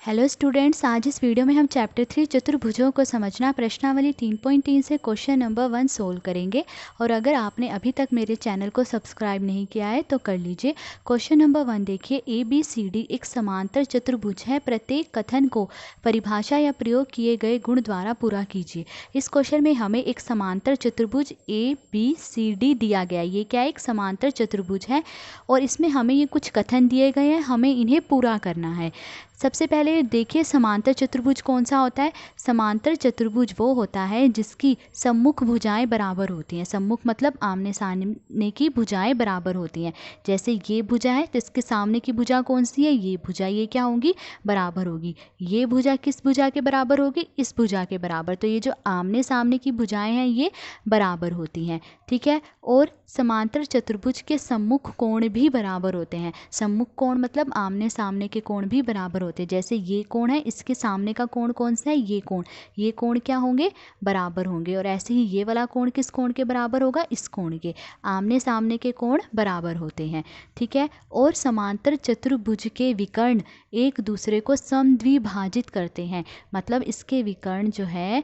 Hello students, आज इस video में हम चैप्टर 3 चतुर्भुजों को समझना प्रश्नावली 3.3 से क्वेश्चन नंबर 1 सोल्व करेंगे। और अगर आपने अभी तक मेरे चैनल को सब्सक्राइब नहीं किया है तो कर लीजिए। क्वेश्चन नंबर 1 देखिए, ABCD एक समांतर चतुर्भुज है। प्रत्येक कथन को परिभाषा या प्रयोग किए गए गुण द्वारा पूरा कीजिए। इस क्वेश्चन में हमें एक समांतर चतुर्भुज ABCD दिया गया है। ये क्या है? एक समांतर चतुर्भुज है और इसमें हमें ये कुछ कथन दिए गए हैं, हमें इन्हें पूरा करना है। सबसे पहले देखिए, समांतर चतुर्भुज कौन सा होता है? समांतर चतुर्भुज वो होता है जिसकी सम्मुख भुजाएं बराबर होती हैं। सम्मुख मतलब आमने सामने की भुजाएं बराबर होती हैं। जैसे ये भुजा है तो इसके सामने की भुजा कौन सी है? ये भुजा। ये क्या होगी? बराबर होगी। ये भुजा किस भुजा के बराबर होगी? इस भुजा के बराबर। तो ये जो आमने सामने की भुजाएं हैं ये बराबर होती हैं। ठीक है। और समांतर चतुर्भुज के सम्मुख कोण भी बराबर होते हैं। सम्मुख कोण मतलब आमने सामने के कोण भी बराबर होते हैं। जैसे ये कोण है, इसके सामने का कोण कौन सा है? ये कोण। ये कोण क्या होंगे? बराबर होंगे। और ऐसे ही ये वाला कोण किस कोण के बराबर होगा? इस कोण के। आमने सामने के कोण बराबर होते हैं। ठीक है। और समांतर चतुर्भुज के विकर्ण एक दूसरे को समद्विभाजित करते हैं। मतलब इसके विकर्ण जो है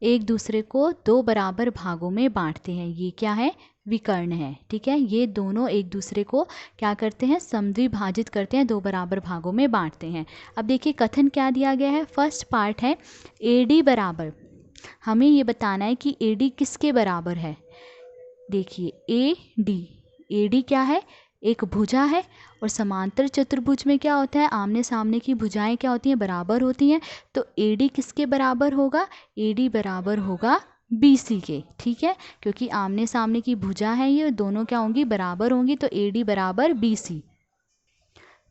एक दूसरे को दो बराबर भागों में बांटते हैं। ये क्या है? विकर्ण है। ठीक है। ये दोनों एक दूसरे को क्या करते हैं? समद्विभाजित करते हैं, दो बराबर भागों में बांटते हैं। अब देखिए कथन क्या दिया गया है। फर्स्ट पार्ट है AD बराबर। हमें ये बताना है कि AD किसके बराबर है। देखिए AD क्या है? एक भुजा है। और समांतर चतुर्भुज में क्या होता है? आमने सामने की भुजाएं क्या होती हैं? बराबर होती हैं। तो AD किसके बराबर होगा? AD बराबर होगा BC के। ठीक है। क्योंकि आमने सामने की भुजा है, ये दोनों क्या होंगी? बराबर होंगी। तो AD बराबर BC।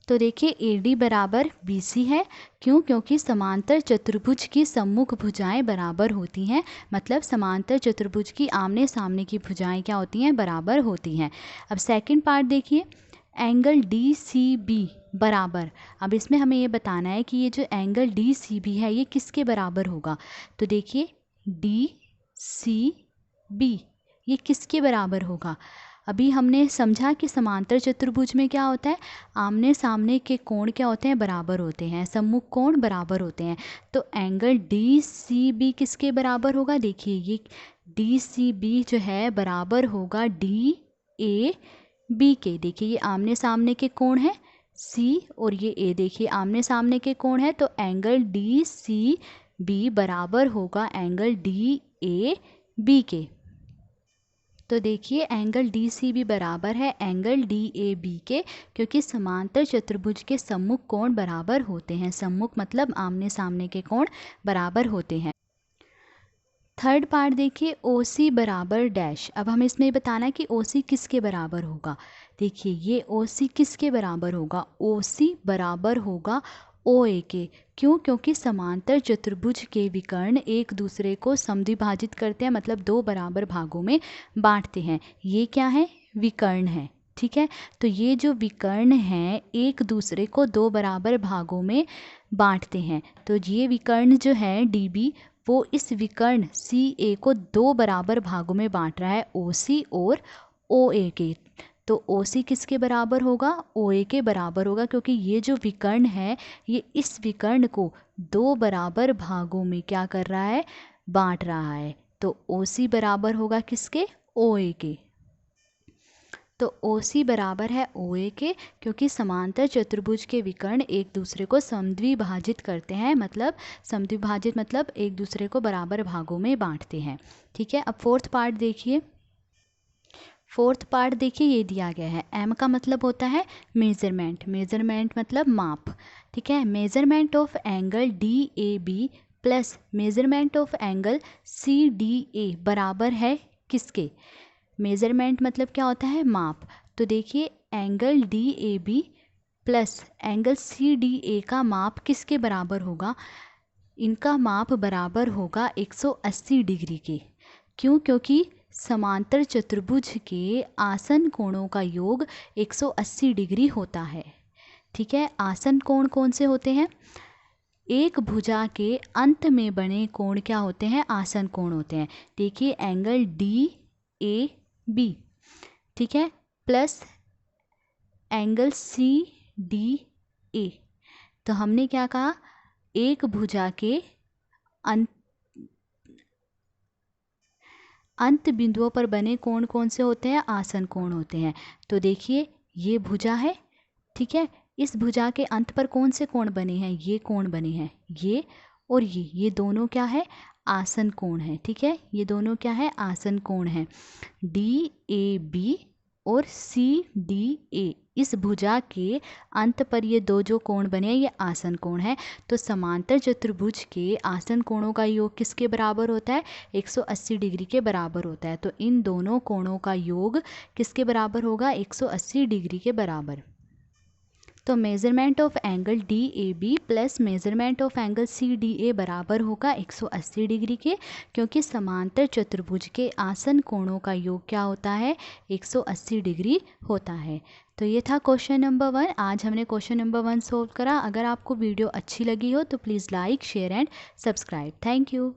तो देखिए AD बराबर BC है। क्यों? क्योंकि समांतर चतुर्भुज की सम्मुख भुजाएं बराबर होती हैं। मतलब समांतर चतुर्भुज की आमने सामने की भुजाएं क्या होती हैं? बराबर होती हैं। अब सेकंड पार्ट देखिए, एंगल DCB बराबर। अब इसमें हमें ये बताना है कि ये जो एंगल DCB है ये किसके बराबर होगा। तो देखिए DCB ये किसके बराबर होगा? अभी हमने समझा कि समांतर चतुर्भुज में क्या होता है? आमने सामने के कोण क्या होते हैं? बराबर होते हैं। सम्मुख कोण बराबर होते हैं। तो एंगल DCB किसके बराबर होगा? देखिए ये DCB जो है बराबर होगा DAB के। देखिए ये आमने सामने के कोण है C और ये A। देखिए आमने सामने के कोण है तो एंगल DCB बराबर होगा एंगल DAB के। तो देखिए एंगल DCB बराबर है एंगल DAB के, क्योंकि समांतर चतुर्भुज के सम्मुख कोण बराबर होते हैं। सम्मुख मतलब आमने सामने के कोण बराबर होते हैं। थर्ड पार्ट देखिए, OC बराबर डैश। अब हमें इसमें बताना है कि OC किसके बराबर होगा। देखिए ये OC किसके बराबर होगा? OC बराबर होगा OA के। क्यों? क्योंकि समांतर चतुर्भुज के विकर्ण एक दूसरे को समद्विभाजित करते हैं, मतलब दो बराबर भागों में बांटते हैं। ये क्या है? विकर्ण है। ठीक है। तो ये जो विकर्ण हैं एक दूसरे को दो बराबर भागों में बांटते हैं। तो ये विकर्ण जो है DB वो इस विकर्ण CA को दो बराबर भागों में बांट रहा है, OC और OA के। तो OC किसके बराबर होगा? OA के बराबर होगा, क्योंकि ये जो विकर्ण है ये इस विकर्ण को दो बराबर भागों में क्या कर रहा है? बांट रहा है। तो OC बराबर होगा किसके? OA के। तो OC बराबर है OA के, क्योंकि समांतर चतुर्भुज के विकर्ण एक दूसरे को समद्विभाजित करते हैं। मतलब समद्विभाजित मतलब एक दूसरे को बराबर भागों में बांटते हैं। ठीक है। अब फोर्थ पार्ट देखिए। फोर्थ पार्ट देखिए ये दिया गया है। M का मतलब होता है मेजरमेंट। मेजरमेंट मतलब माप। ठीक है। Measurement of angle DAB plus measurement of angle CDA बराबर है किसके? मेजरमेंट मतलब क्या होता है? माप। तो देखिए angle DAB plus angle CDA का माप किसके बराबर होगा? इनका माप बराबर होगा 180 डिग्री के। क्यों? क्योंकि समांतर चतुर्भुज के आसन कोणों का योग 180 डिग्री होता है। ठीक है। आसन कोण कौन से होते हैं? एक भुजा के अंत में बने कोण क्या होते हैं? आसन कोण होते हैं। देखिए एंगल DAB, ठीक है, प्लस एंगल CDA। तो हमने क्या कहा? एक भुजा के अंत बिंदुओं पर बने कोण कौन से होते हैं? आसन कोण होते हैं। तो देखिए ये भुजा है, ठीक है, इस भुजा के अंत पर कौन से कोण बने हैं? ये कोण बने हैं, ये और ये दोनों क्या है? आसन कोण है, ठीक है, ये दोनों क्या है? आसन कोण है। DAB और CDA, इस भुजा के अंत पर ये दो जो कोण बने हैं ये आसन कोण है। तो समांतर चतुर्भुज के आसन कोणों का योग किसके बराबर होता है? 180 डिग्री के बराबर होता है। तो इन दोनों कोणों का योग किसके बराबर होगा? 180 डिग्री के बराबर। तो measurement of angle DAB plus measurement of angle CDA बराबर होगा 180 डिग्री के, क्योंकि समांतर चतुर्भुज के आसन कोणों का योग क्या होता है? 180 डिग्री होता है। तो ये था क्वेश्चन नंबर 1। आज हमने क्वेश्चन नंबर 1 सोल्व करा। अगर आपको वीडियो अच्छी लगी हो तो please like, share and subscribe. Thank you.